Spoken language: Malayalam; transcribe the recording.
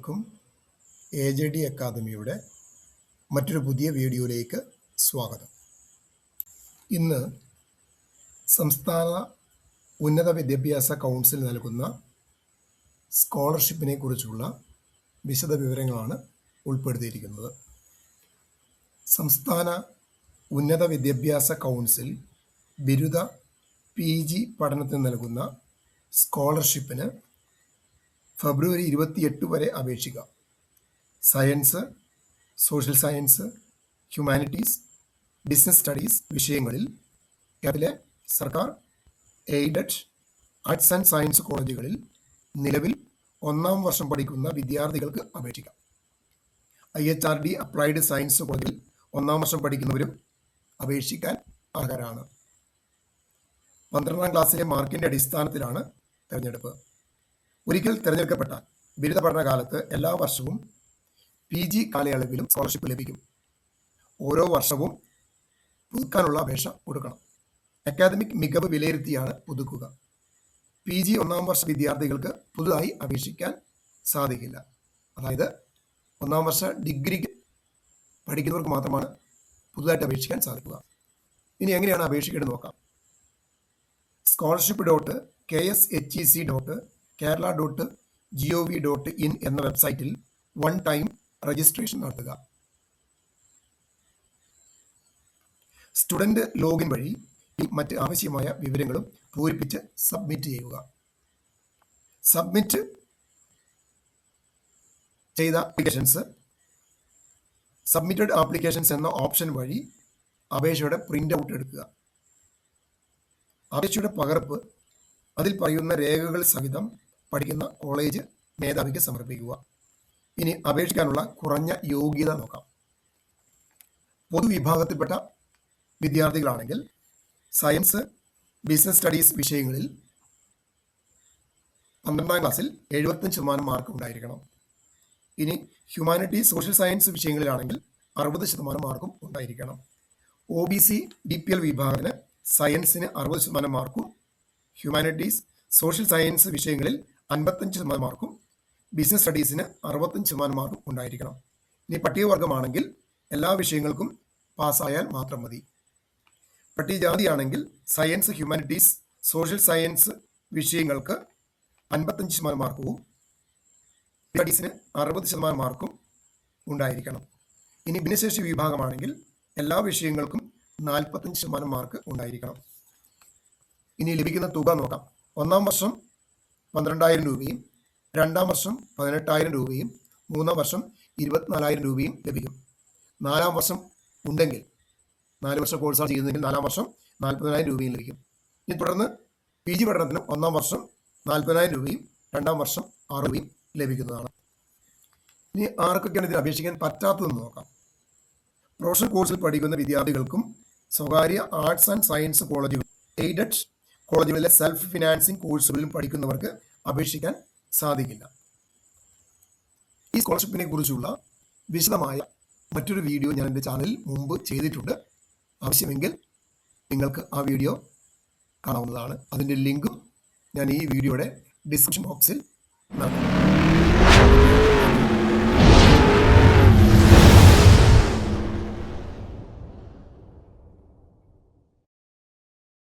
എല്ലാവർക്കും AJD അക്കാദമിയുടെ മറ്റൊരു പുതിയ വീഡിയോയിലേക്ക് സ്വാഗതം. ഇന്ന് സംസ്ഥാന ഉന്നത വിദ്യാഭ്യാസ കൗൺസിൽ നൽകുന്ന സ്കോളർഷിപ്പിനെ കുറിച്ചുള്ള വിശദ വിവരങ്ങളാണ് ഉൾപ്പെടുത്തിയിരിക്കുന്നത്. സംസ്ഥാന ഉന്നത വിദ്യാഭ്യാസ കൗൺസിൽ ബിരുദ PG പഠനത്തിന് നൽകുന്ന സ്കോളർഷിപ്പിന് ഫെബ്രുവരി 28 വരെ അപേക്ഷിക്കാം. Science, social science, humanities, business studies വിഷയങ്ങളിൽ കേരളത്തിലെ സർക്കാർ എയ്ഡഡ് ആർട്സ് ആൻഡ് സയൻസ് കോളേജുകളിൽ നിലവിൽ 1-ാം വർഷം പഠിക്കുന്ന വിദ്യാർത്ഥികൾക്ക് അപേക്ഷിക്കാം. IHRD അപ്ലൈഡ് സയൻസ് കോളേജിൽ 1-ാം വർഷം പഠിക്കുന്നവരും അപേക്ഷിക്കാൻ അർഹരാണ്. 12ാം ക്ലാസ്സിലെ മാർക്കിൻ്റെ അടിസ്ഥാനത്തിലാണ് തിരഞ്ഞെടുപ്പ്. ഒരിക്കൽ തിരഞ്ഞെടുക്കപ്പെട്ടാൽ ബിരുദ പഠനകാലത്ത് എല്ലാ വർഷവും PG കാലയളവിലും സ്കോളർഷിപ്പ് ലഭിക്കും. ഓരോ വർഷവും പുതുക്കാനുള്ള അപേക്ഷ കൊടുക്കണം. അക്കാദമിക് മികവ് വിലയിരുത്തിയാണ് പുതുക്കുക. PG 1-ാം വർഷ വിദ്യാർത്ഥികൾക്ക് പുതുതായി അപേക്ഷിക്കാൻ സാധിക്കില്ല. അതായത് 1-ാം വർഷ ഡിഗ്രിക്ക് പഠിക്കുന്നവർക്ക് മാത്രമാണ് പുതുതായിട്ട് അപേക്ഷിക്കാൻ സാധിക്കുക. ഇനി എങ്ങനെയാണ് അപേക്ഷിക്കേണ്ടത് നോക്കാം. scholarship.kshec.kerala.gov.in എന്ന വെബ്സൈറ്റിൽ 1 ടൈം രജിസ്ട്രേഷൻ നടത്തുക. സ്റ്റുഡൻറ് ലോഗിൻ വഴി മറ്റ് ആവശ്യമായ വിവരങ്ങളും പൂരിപ്പിച്ച് സബ്മിറ്റ് ചെയ്യുക. സബ്മിറ്റ് ചെയ്ത ആപ്ലിക്കേഷൻസ് സബ്മിറ്റഡ് ആപ്ലിക്കേഷൻസ് എന്ന ഓപ്ഷൻ വഴി അപേക്ഷയുടെ പ്രിൻ്റ് ഔട്ട് എടുക്കുക. അപേക്ഷയുടെ പകർപ്പ് അതിൽ പറയുന്ന രേഖകൾ സഹിതം പഠിക്കുന്ന കോളേജ് മേധാവിക്ക് സമർപ്പിക്കുക. ഇനി അപേക്ഷിക്കാനുള്ള കുറഞ്ഞ യോഗ്യത നോക്കാം. പൊതുവിഭാഗത്തിൽപ്പെട്ട വിദ്യാർത്ഥികളാണെങ്കിൽ സയൻസ്, ബിസിനസ് സ്റ്റഡീസ് വിഷയങ്ങളിൽ 12ാം ക്ലാസ്സിൽ 75% മാർക്ക് ഉണ്ടായിരിക്കണം. ഇനി ഹ്യൂമാനിറ്റീസ്, സോഷ്യൽ സയൻസ് വിഷയങ്ങളിലാണെങ്കിൽ 60% മാർക്കും ഉണ്ടായിരിക്കണം. OBC DPL വിഭാഗത്തിന് സയൻസിന് 60% മാർക്കും ഹ്യൂമാനിറ്റീസ്, സോഷ്യൽ സയൻസ് വിഷയങ്ങളിൽ 55% മാർക്കും ബിസിനസ് സ്റ്റഡീസിന് 65% മാർക്കും ഉണ്ടായിരിക്കണം. ഇനി പട്ടികവർഗമാണെങ്കിൽ എല്ലാ വിഷയങ്ങൾക്കും പാസ്സായാൽ മാത്രം മതി. പട്ടികജാതിയാണെങ്കിൽ സയൻസ്, ഹ്യൂമാനിറ്റീസ്, സോഷ്യൽ സയൻസ് വിഷയങ്ങൾക്ക് 55% മാർക്കും സ്റ്റഡീസിന് 60% മാർക്കും ഉണ്ടായിരിക്കണം. ഇനി ഭിന്നശേഷി വിഭാഗമാണെങ്കിൽ എല്ലാ വിഷയങ്ങൾക്കും 45% മാർക്ക് ഉണ്ടായിരിക്കണം. ഇനി ലഭിക്കുന്ന തുക നോക്കാം. 1-ാം വർഷം 12,000 രൂപയും 2-ാം വർഷം 18,000 രൂപയും 3-ാം വർഷം 24,000 രൂപയും ലഭിക്കും. 4-ാം വർഷം ഉണ്ടെങ്കിൽ 4 വർഷം കോഴ്സാണ് ചെയ്യുന്നതെങ്കിൽ 4-ാം വർഷം 40,000 രൂപയും ലഭിക്കും. ഇനി തുടർന്ന് PG പഠനത്തിന് 1-ാം വർഷം 40,000 രൂപയും 2-ാം വർഷം 6 രൂപയും ലഭിക്കുന്നതാണ്. ഇനി ആർക്കൊക്കെയാണ് ഇതിന് അപേക്ഷിക്കാൻ പറ്റാത്തതെന്ന് നോക്കാം. പ്രൊഫഷണൽ കോഴ്സിൽ പഠിക്കുന്ന വിദ്യാർത്ഥികൾക്കും സ്വകാര്യ ആർട്സ് ആൻഡ് സയൻസ് കോളേജുകൾ, എയ്ഡഡ് കോളേജുകളിലെ സെൽഫ് ഫിനാൻസിങ് കോഴ്സുകളിലും പഠിക്കുന്നവർക്ക് അപേക്ഷിക്കാൻ സാധിക്കില്ല. ഈ സ്കോളർഷിപ്പിനെ കുറിച്ചുള്ള വിശദമായ മറ്റൊരു വീഡിയോ ഞാൻ എൻ്റെ ചാനലിൽ മുമ്പ് ചെയ്തിട്ടുണ്ട്. ആവശ്യമെങ്കിൽ നിങ്ങൾക്ക് ആ വീഡിയോ കാണാവുന്നതാണ്. അതിൻ്റെ ലിങ്കും ഞാൻ ഈ വീഡിയോയുടെ ഡിസ്ക്രിപ്ഷൻ ബോക്സിൽ നൽകും.